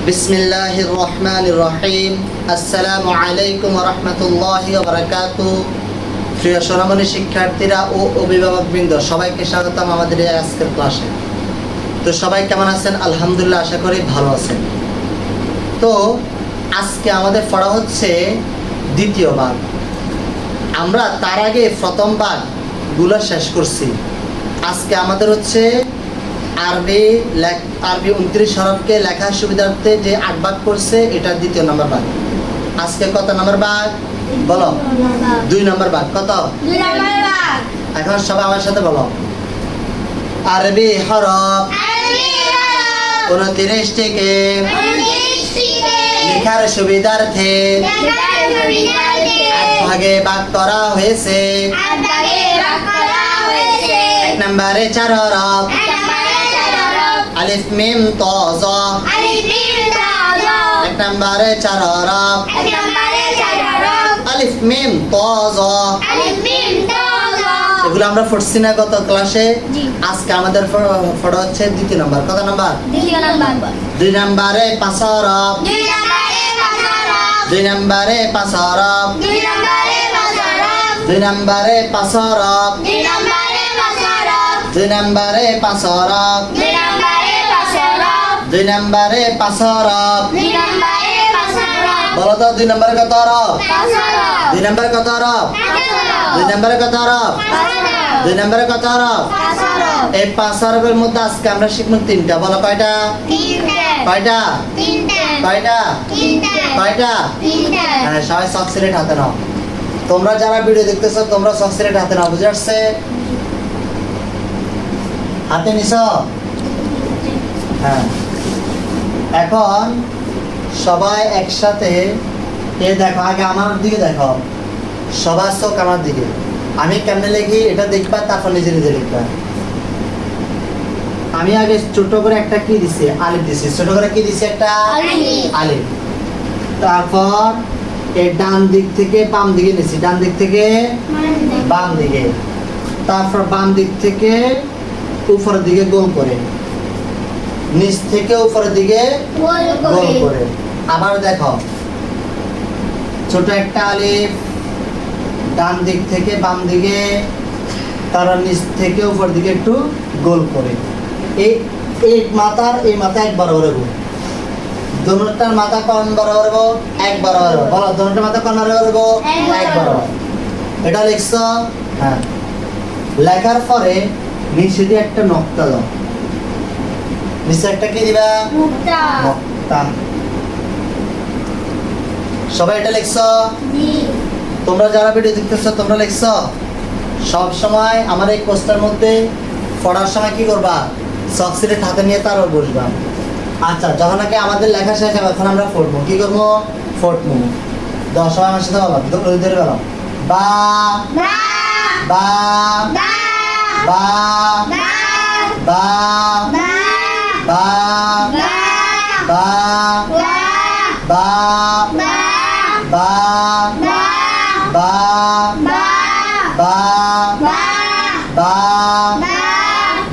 বিসমিল্লাহির রহমানির রহিম। আসসালামু আলাইকুম ওয়া রাহমাতুল্লাহি ওয়া বারাকাতুহু। প্রিয় সোনামণি শিক্ষার্থীরা ও অভিভাবকবৃন্দ, সবাইকে স্বাগতম আমাদের এই আজকের ক্লাসে। তো সবাই কেমন আছেন? আলহামদুলিল্লাহ, আশা করি ভালো আছেন। তো আজকে আমাদের পড়া হচ্ছে দ্বিতীয় ভাগ। আমরা তার আগে প্রথম ভাগগুলো শেষ করছি। আজকে আমাদের হচ্ছে আরবি 29 হরফকে লেখার সুবিধার্থে যে 8 ভাগ করছে, এটা দ্বিতীয় নম্বর ভাগ। আজকে কত নম্বর ভাগ বলো? 2 নম্বর ভাগ। কত? 2 নম্বর ভাগ। এখন সবাই আমার সাথে বলো। আরবি হরফ 29 থেকে লেখার সুবিধার্থে 8 ভাগে ভাগ করা হয়েছে। 1 নম্বরে 4 হরফ আলিফ মিম ত জ। 1 নম্বরে 4 হরফ আলিফ মিম ত জ। এগুলো আমরা পড়ছি না গত ক্লাসে? আজকে আমাদের পড়া হচ্ছে দ্বিতীয় নম্বর। কত নম্বর? 2 নম্বরে 5 হরফ। 2 নম্বরে 5 হরফ। 2 নম্বরে 5 হরফ। 2 নম্বরে 5 হরফ। 2 নম্বরে 5 হরফ। বলো তো 2 নম্বরে কত হরফ? 2 নম্বরে কত হরফ? 2 নম্বরে কত হরফ? 2 নম্বরে কত হরফ? এই 5 হরফের মধ্যে আজকে আমরা শিখব 3টা। বলো কয়টা? কয়টা? কয়টা? কয়টা? হ্যাঁ, সবাই সক্সিলেট হাতে নাও। তোমরা যারা ভিডিও দেখতেছো তোমরা সক্সিলেট হাতে নাও। বুঝে আসছে? হাতে নিছো? হ্যাঁ। এখন সবাই একসাথে দেখো, আগে আমার দিকে দেখো, সবার চোখ আমার দিকে। আমি কেমনে লিখি এটা দেখবা, তারপর নিজে নিজে লিখবা। আমি আগে ছোট করে একটা কি দিছি? আলিফ দিছি। ছোট করে কি দিছি? একটা আলিফ। তারপর এই ডান দিক থেকে বাম দিকে নিছি, ডান দিক থেকে বাম দিকে। তারপর বাম দিক থেকে উপরের দিকে গোল করে, নিচ থেকে উপরের দিকে গোল করে। আবার দেখো, ছোট একটা আলিফ, ডান দিক থেকে বাম দিকে, তারা নিচ থেকে উপর দিকে একটু গোল করে। এই মাথার এই মাথা এক বরাবর হবো। দোনোটার মাথা কোন বরাবর হবো? এক বরাবর হবো। বলো, দোনোটার মাথা কোন বরাবর হবো? এক বরাবর। এটা লিখছো? হ্যাঁ। লেখার পরে নিচে দিয়ে একটা নকতা দাও। নিচে একটা কি দিবা? নকতা। সবাই এটা লিখছো? তোমরা যারা ভিডিও দেখতেছো তোমরা লিখছো? সব সময় আমার এই কোর্সটার মধ্যে পড়ার সময় কি করবা? সক্সিলেট হাতে নিয়ে তারপর বসবা। আচ্ছা, যখন নাকি আমাদের লেখা শেষ হবে এখন আমরা পড়বো। কি করবো? পড়বো। 10 সময় আমার সাথে বলো, ধরে বলো। বা বা বা বা বা বা বা বা বা বা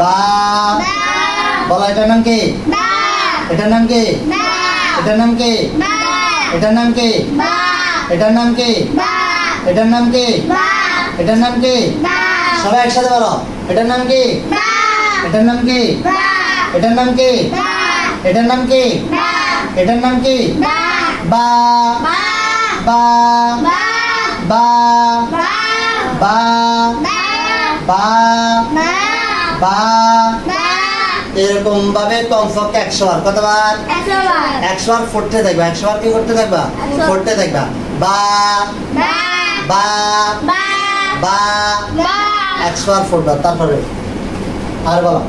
বা। বলো, এটার নাম কি? এটার নাম কি? এটার নাম কি? এটার নাম কি? এটার নাম কি? এটার নাম কি? এটার নাম কি? সবাই একসাথে বলো। এটার নাম কি? এটার নাম কি? এটার নাম কি? এটার নাম কি? এটার নাম কি? বা বা বা বা বা বা। এরকম ভাবে কমপক্ষে 100 বার। কতবার? 100 বার পড়তে থাকবা। 100 বার কি করতে থাকবা? পড়তে থাকবা। বা বা বা 100 বার পড়বা। তারপরে আর বলো,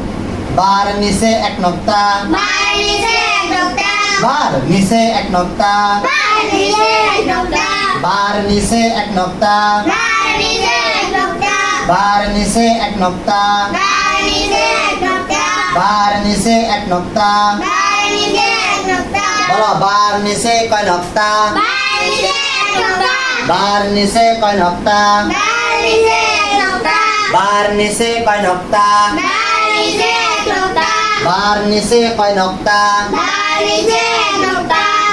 বার নিচে এক নক্তা। বার নিচে এক নক্তা। বার নিচে এক নক্তা। বার নিচে এক নক্তা। বার নিচে এক নক্তা। বলো, বার নিচে কয় নক্তা? বার নিচে কয় নক্তা? বার নিচে কয় নক্তা? বার নিচে কয় নক্তা?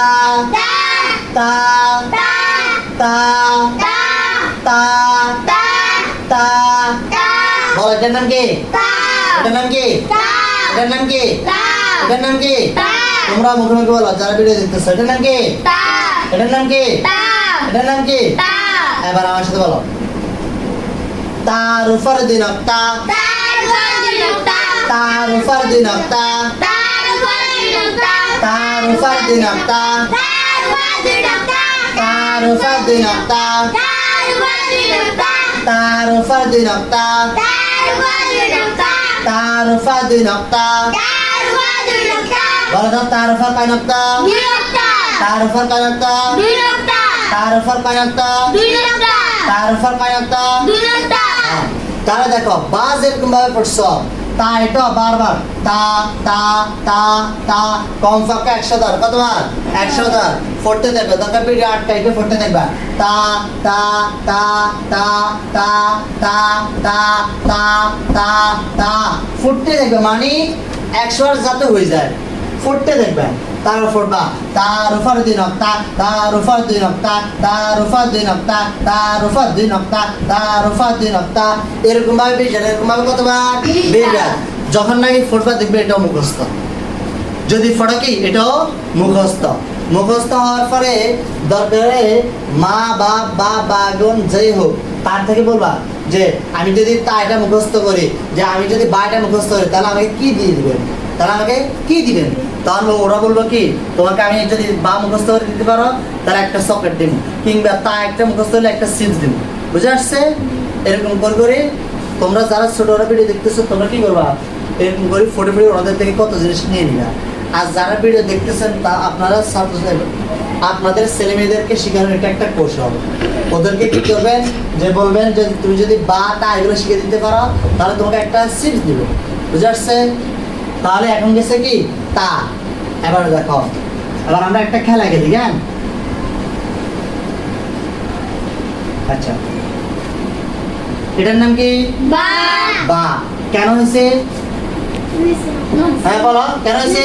তা তা তা তা বলো এটার নাম কি? এটার নাম কি? এটার নাম কি? এটার নাম কি? তোমরা মুখে মুখে বলো যারা ভিডিও দেখতেছো এটার নাম কি? এটার নাম কি? এটার নাম কি? এবার আমার সাথে বলো তার উপর দিন তা তার উপর দিন তা তার উপর দিন তা তার উপর দিন তা তার উপর দিন তা তার উপর দিন তা বলো তো তার উপর কয় নক্তা? তার উপর কয় নক্তা? তার উপর কয় নক্তা? তার উপর কয় নক্তা? তাহলে দেখো বা যেরকম ভাবে পড়ছো তা এটা বারবার তা তা তা তা কমপক্ষে 100 বার কতবার? 100 বার পড়তে থাকবে দরকার ভিডিও আটকাইতে পড়তে থাকবে তা তা তা তা তা তা তা তা তা তা ফুটতে থাকবে মানে 100 বার যাতে হয়ে যায় ফুটতে দেখবে তার ফুটবা তার উপর দিন তা তার উপর দিন তা তার উপর দিন তা তার উপর দিন তা তার উপর দিন তা এরকম ভাবে বেজার এরকম ভাবে কতবার? বেজার যখন নাকি ফুটবা দেখবে এটাও মুখস্থ যদি ফটো কি এটাও মুখস্থ মুখস্থ হওয়ার পরে দরকারে মা বাপ বা বাগন যেই হোক তার থেকে বলবা যে আমি যদি তা এটা মুখস্থ করি যে আমি যদি বা এটা মুখস্থ করি তাহলে আমাকে কি দিয়ে দিবেন তাহলে আমাকে কি দিবেন তখন ওরা বলবো কি তোমাকে আমি যদি বা মুখস্থ করে দিতে পারো তাহলে একটা চকলেট দিব কিংবা তা একটা মুখস্থ হলে একটা চিপস দিব বুঝে আসছে এরকম করে তোমরা যারা ছোটরা ভিডিও দেখতেছো তোমরা কি করবা এরকম করে ফটো ওনাদের থেকে কত জিনিস নিয়ে নিবা আর যারা ভিডিও দেখতেছেন তা আপনারা আপনাদের ছেলে মেয়েদেরকে শেখানোর এটা একটা কৌশল ওদেরকে কি করবেন যে বলবেন যে তুমি যদি বা তা এগুলো শিখে দিতে পারো তাহলে তোমাকে একটা চিপস দিবে বুঝে আসছে তাহলে এখন গেছে কি তা এবার দেখো এবার আমরা একটা খেলা খেলি কেন আচ্ছা এটার নাম কি? বা কেন হয়েছে? হ্যাঁ বলো কেন হয়েছে?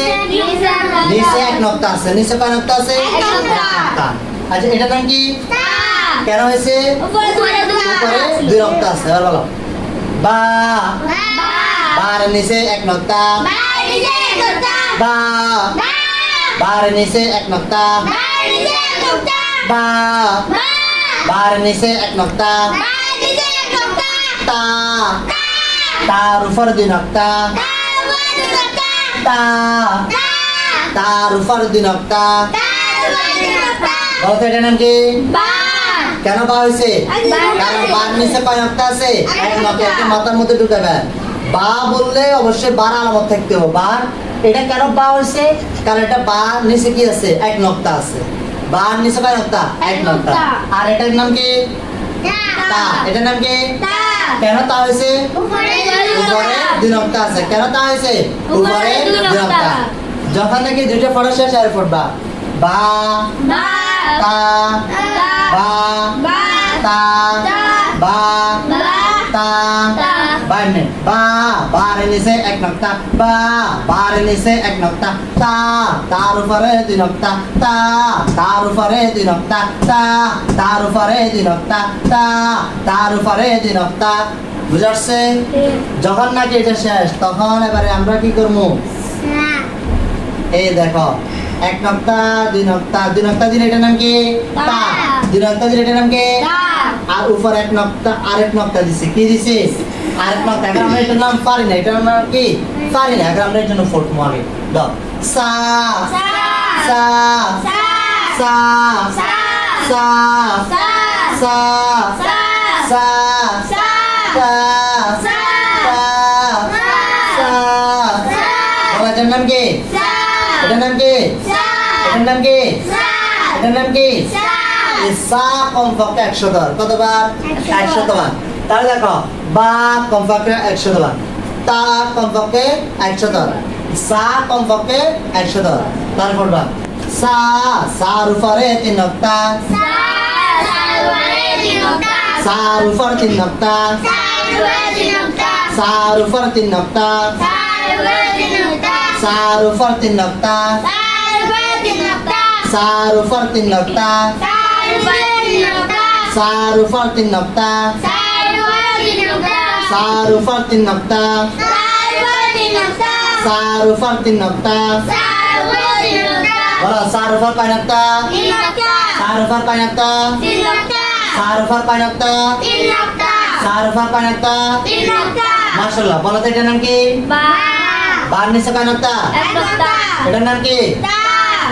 নিচে এক নক্তা আছে নিচে কয় নক্তা আছে? নক্তা। আচ্ছা এটার নাম কি? কেন হয়েছে? উপরে 2 নক্তা আছে এবার বলো বা বার নিচে এক নক্তা বা বার নিচে এক নক্তা বা বার নিচে এক নক্তা তা তার উপর 2 নক্তা তা তার উপর 2 নক্তা বলতো এটার নাম কি? কেন বা হয়েছে? কারণ বার নিচে কয় নক্তা আছে? এক নক্তা একটু মাথার মধ্যে ঢুকাবে বা বললে অবশ্যই বার আলামত থাকতে হবে বার। এটা কেন বা হয়েছে? কারণ এটা বা নিচে কি আছে? এক নক্তা আছে। বার নিচে কয় নক্তা? এক নক্তা। আর এটার নাম কি? তা। এটার নাম কি? কেন তা হয়েছে? উপরে দুই নক্তা আছে। কেন তা হয়েছে? উপরে দুই নক্তা। যখন নাকি দুইটা পড়া শেষ আর পড়বা বা তা বা তা বা তা বানে বা বারে নিচে এক নক্তা বা বারে নিচে এক নক্তা তা তার উপরে দুই নক্তা তা তার উপরে দুই নক্তা তা তার উপরে দুই নক্তা তা তার উপরে দুই নক্তা। বুঝাচ্ছে? যখন নাকি এটা শেষ তখন এবারে আমরা কি করবো? এই দেখো এক নক্তা দুই নক্তা দুই নক্তা দিলে এটার নাম কি? তা। দুই নক্তা দিলে এটার নাম কি? আর উপর এক নক্তা আরেক নক্তা দিছে কি দিছে? আরেক নক্তা। এখন আমরা এটার নাম পারি না। এটার নাম কি? পারি না। এখন আমরা এর জন্য ফোর্থ আগে দাও সা সা সা সা সা সা সা এটার নাম কি? এটার নাম কি? এটার নাম কি? এটার নাম কি? সা কমপক্ষে 100 বার। কতবার? 100 বার। তাহলে দেখো বা কমপক্ষে 100 বার, তা কমপক্ষে 100 বার, সা কমপক্ষে 100 বার। তারপর বা সা সার উপরে 3 নক্তা সার উপর 3 নক্তা সার উপর 3 নক্তা সার উপর 3 নক্তা সার উপর 3 নক্তা সার উপর 3 নক্তা সার উপর 3 নক্তা সার উপর 3 নক্তা বলো সার উপর কয় নক্তা? সার উপর কয় নক্তা? সার উপর কয় নক্তা? সার উপর কয় নক্তা? মাশাআল্লাহ। বলো তো এটার নাম কি? বার নিচে কয় নক্তা? এটার নাম কি?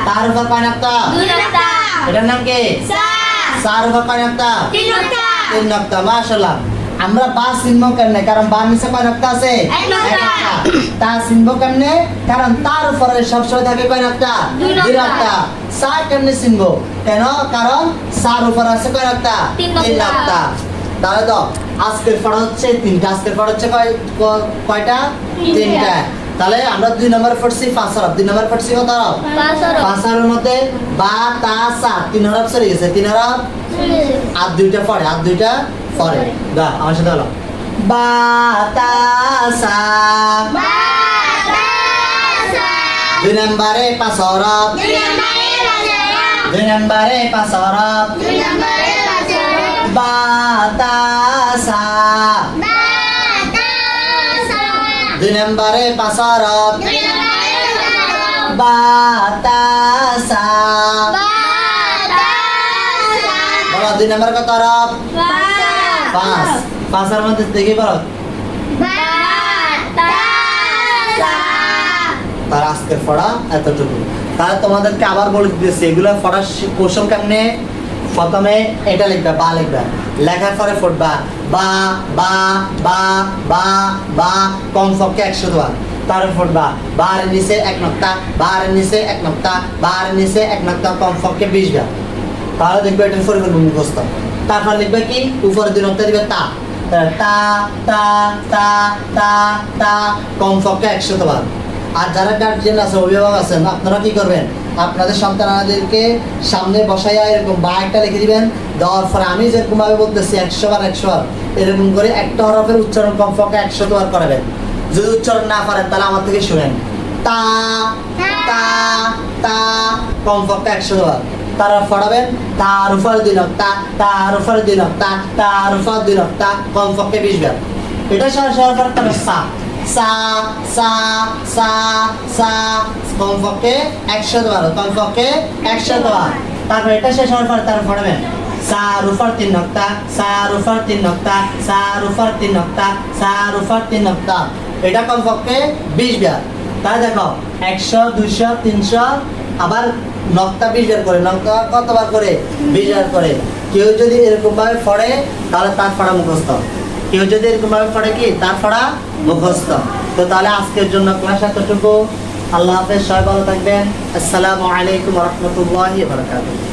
তার উপর কয় নক্তা? এটার নাম কি? সার উপর কয় নক্তা? 3 নক্তা। মাশাআল্লাহ। আমরা বা চিনবো কেমনে? কারণ বার নিচে কয় নক্তা আছে? এক নক্তা। তা চিনবো কেমনে? কারণ তার উপরে সবসময় থাকে কয় নক্তা? 2 নক্তা। সা কেমনে চিনবো? কেন? কারণ সার উপর আছে কয় নক্তা? 3 নক্তা। তাহলে তো আজকের পড়া হচ্ছে 3টা। আজকের পড়া হচ্ছে কয়টা? 3টা। তাহলে আমরা 2 নম্বর পড়ছি 5 হরফ। 2 নম্বর পড়ছি কত হরফ? 5 হরফের মধ্যে বা তা সা 3 হরফ চলে গেছে। 3 হরফ আর 2টা পড়ে, আর 2টা পড়ে। দা আমার সাথে হলো বা তা সা 2 নম্বরে 5 হরফ 2 নম্বরে 5 হরফ বা তা সা 2 নম্বরে 5 হরফ বা তা সা। বলো 2 নম্বর কত হরফ? 5। 5 এর মধ্যে দেখি বলো তার আজকের পড়া এতটুকু। তাহলে তোমাদেরকে আবার বলে দিতেছি এগুলো পড়ার কৌশল কেমনে। প্রথমে এটা লিখবে বা লিখবে, লেখার পরে পড়বা বা বা বা বা বা কমপক্ষে 100 বার। তারপর পড়বা বার নিচে 1 নক্তা বার নিচে 1 নক্তা বার নিচে 1 নক্তা কমপক্ষে 20 বার। তাহলে দেখবে এটার পরে ফেলবো মুখস্থ। তারপর লিখবে কি? উপরে 2 নক্তা দিবে তা তা তা তা তা তা কমপক্ষে 100 বার। আর যারা গার্জিয়ান আছে, অভিভাবক আছেন, আপনারা কি করবেন? আপনাদের সন্তানদেরকে সামনে বসাইয়া এরকম বা একটা লিখে দিবেন। দেওয়ার পরে আমি যেরকম ভাবে বলতেছি 100 বার 100 বার এরকম করে একটা হরফের উচ্চারণ কমপক্ষে 100 বার করাবেন। যদি উচ্চারণ না পারেন তাহলে আমার থেকে শুনেন তা তা তা কমপক্ষে 100 বার। তারা পড়াবেন তার উপর 2 নক্তা তার উপর 2 নক্তা তার উপর 2 নক্তা কমপক্ষে 20 বার। এটা সরাসরি করতে হবে সা সা সা সা সা কমপক্ষে 100 বার। কমপক্ষে 100 বার। তারপর এটা শেষ হওয়ার পর তার পড়াবেন সার উপর 3 নক্তা সার উপর 3 নক্তা সার উপর 3 নক্তা সার উপর 3 নক্তা। এটা কমপক্ষে 20 বার। তাহলে দেখো 100 200 300 আবার নক্তা 20 বার করে। নক্তা কতবার করে? 20 বার করে। কেউ যদি এরকম ভাবে পড়ে তাহলে তার পড়া মুখস্থ। কেউ যদি এরকম ভাবে পড়ে কি তার পড়া মুখস্থ। তো তাহলে আজকের জন্য ক্লাস এতটুকু। আল্লাহ হাফেজ, সবাই ভালো থাকবেন। আসসালামু আলাইকুম ওয়া রাহমাতুল্লাহি ওয়া বারাকাতুহু।